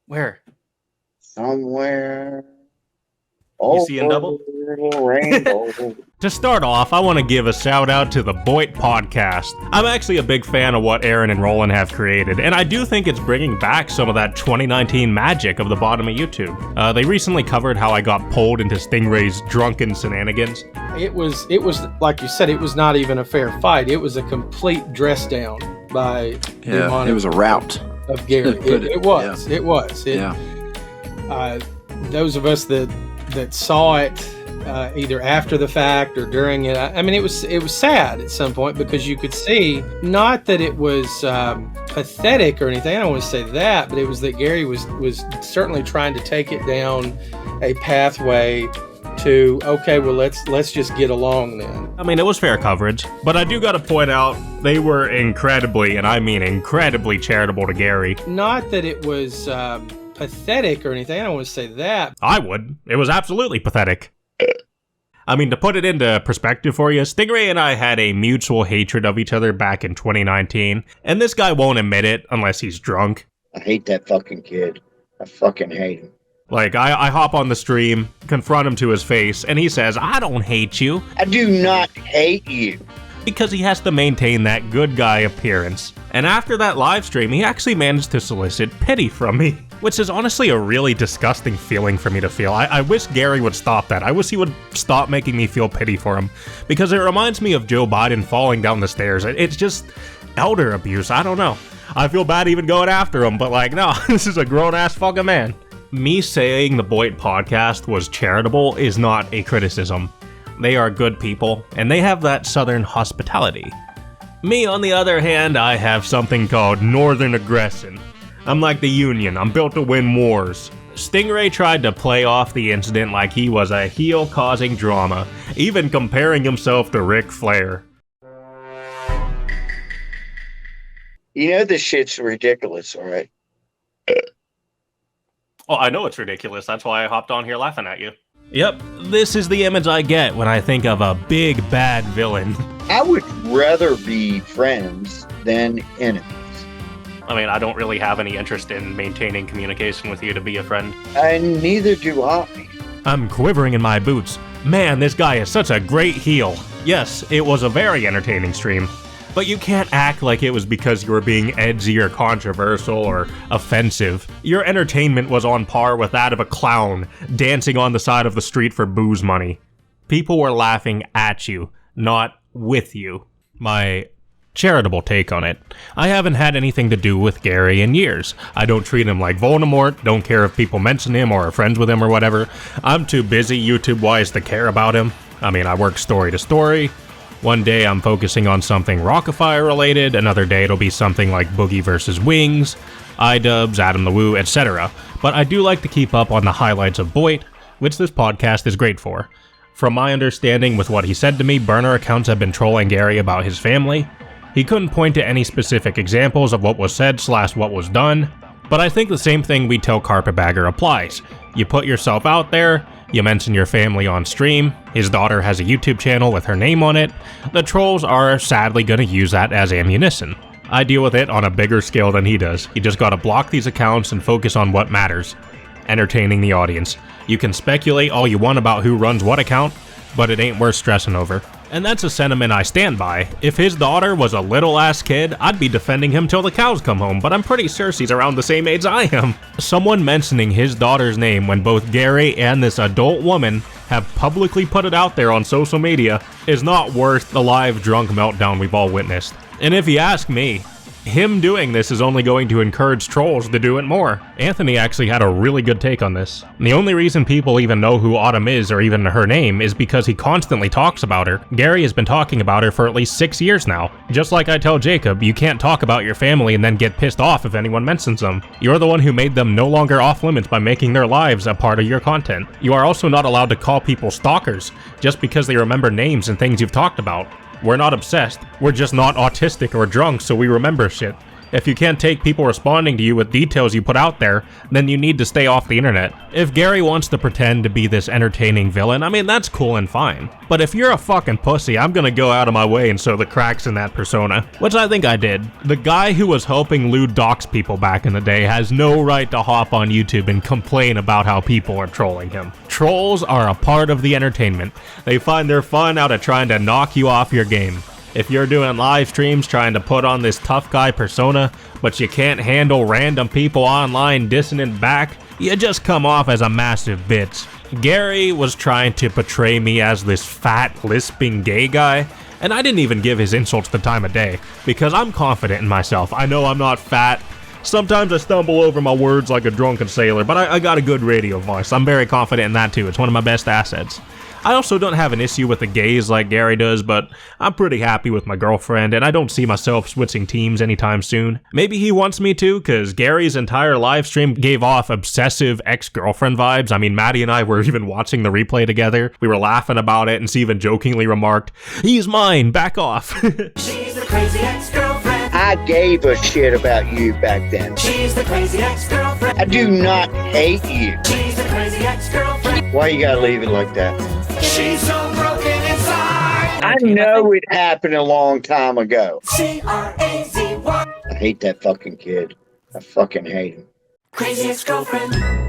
Where? Somewhere. You see in double? Rainbow. To start off, I want to give a shout out to the BOYT podcast. I'm actually a big fan of what Aaron and Roland have created, and I do think it's bringing back some of that 2019 magic of the bottom of YouTube. They recently covered how I got pulled into Stingray's drunken shenanigans. It was like you said, it was not even a fair fight. It was a complete dress down by Dewmonic. It was a rout of Gary. It was. Those of us that saw it either after the fact or during it, I mean, it was sad at some point because you could see, not that it was pathetic or anything, I don't want to say that, but it was that Gary was certainly trying to take it down a pathway to, okay, well, let's just get along then. I mean, it was fair coverage, but I do gotta point out, they were incredibly, and I mean incredibly charitable to Gary. Not that it was pathetic or anything, I don't want to say that. I would. It was absolutely pathetic. I mean, to put it into perspective for you, Stingray and I had a mutual hatred of each other back in 2019, and this guy won't admit it unless he's drunk. I hate that fucking kid. I fucking hate him. Like, I hop on the stream, confront him to his face, and he says, I don't hate you. I do not hate you. Because he has to maintain that good guy appearance. And after that live stream, he actually managed to solicit pity from me, which is honestly a really disgusting feeling for me to feel. I wish Gary would stop that. I wish he would stop making me feel pity for him, because it reminds me of Joe Biden falling down the stairs. It's just elder abuse. I don't know. I feel bad even going after him, but like, no, this is a grown-ass fucking man. Me saying the BOYT podcast was charitable is not a criticism. They are good people, and they have that southern hospitality. Me, on the other hand, I have something called northern aggression. I'm like the Union, I'm built to win wars. Stingray tried to play off the incident like he was a heel causing drama, even comparing himself to Ric Flair. You know this shit's ridiculous, alright? Oh, I know it's ridiculous, that's why I hopped on here laughing at you. Yep, this is the image I get when I think of a big bad villain. I would rather be friends than enemies. I mean, I don't really have any interest in maintaining communication with you to be a friend. And neither do I. I'm quivering in my boots. Man, this guy is such a great heel. Yes, it was a very entertaining stream. But you can't act like it was because you were being edgy or controversial or offensive. Your entertainment was on par with that of a clown dancing on the side of the street for booze money. People were laughing at you, not with you. My charitable take on it. I haven't had anything to do with Gary in years. I don't treat him like Voldemort, don't care if people mention him or are friends with him or whatever. I'm too busy YouTube-wise to care about him. I mean, I work story to story. One day I'm focusing on something Rockafire related, another day it'll be something like Boogie vs. Wings, iDubbbz, Adam the Woo, etc. But I do like to keep up on the highlights of BOYT, which this podcast is great for. From my understanding with what he said to me, burner accounts have been trolling Gary about his family. He couldn't point to any specific examples of what was said / what was done, but I think the same thing we tell Carpetbagger applies. You put yourself out there, you mention your family on stream, his daughter has a YouTube channel with her name on it, the trolls are sadly gonna use that as ammunition. I deal with it on a bigger scale than he does. You just gotta block these accounts and focus on what matters. Entertaining the audience. You can speculate all you want about who runs what account, but it ain't worth stressing over. And that's a sentiment I stand by. If his daughter was a little-ass kid, I'd be defending him till the cows come home, but I'm pretty sure she's around the same age I am. Someone mentioning his daughter's name when both Gary and this adult woman have publicly put it out there on social media is not worth the live drunk meltdown we've all witnessed. And if you ask me, him doing this is only going to encourage trolls to do it more. Anthony actually had a really good take on this. And the only reason people even know who Autumn is or even her name is because he constantly talks about her. Gary has been talking about her for at least 6 years now. Just like I tell Jacob, you can't talk about your family and then get pissed off if anyone mentions them. You're the one who made them no longer off limits by making their lives a part of your content. You are also not allowed to call people stalkers just because they remember names and things you've talked about. We're not obsessed, we're just not autistic or drunk, so we remember shit. If you can't take people responding to you with details you put out there, then you need to stay off the internet. If Gary wants to pretend to be this entertaining villain, I mean, that's cool and fine. But if you're a fucking pussy, I'm gonna go out of my way and show the cracks in that persona. Which I think I did. The guy who was helping Lou dox people back in the day has no right to hop on YouTube and complain about how people are trolling him. Trolls are a part of the entertainment. They find their fun out of trying to knock you off your game. If you're doing live streams trying to put on this tough guy persona, but you can't handle random people online dissonant back, you just come off as a massive bitch. Gary was trying to portray me as this fat, lisping gay guy, and I didn't even give his insults the time of day, because I'm confident in myself. I know I'm not fat. Sometimes I stumble over my words like a drunken sailor, but I got a good radio voice. I'm very confident in that too. It's one of my best assets. I also don't have an issue with the gays like Gary does, but I'm pretty happy with my girlfriend, and I don't see myself switching teams anytime soon. Maybe he wants me to, cause Gary's entire live stream gave off obsessive ex-girlfriend vibes. I mean, Maddie and I were even watching the replay together. We were laughing about it, and Steven jokingly remarked, "He's mine, back off." She's the crazy ex-girlfriend. I gave a shit about you back then. She's the crazy ex-girlfriend. I do not hate you. She's the crazy ex-girlfriend. Why you gotta leave it like that? She's so broken inside. I know it happened a long time ago. C-R-A-Z-Y. I hate that fucking kid. I fucking hate him. Crazy ex-girlfriend.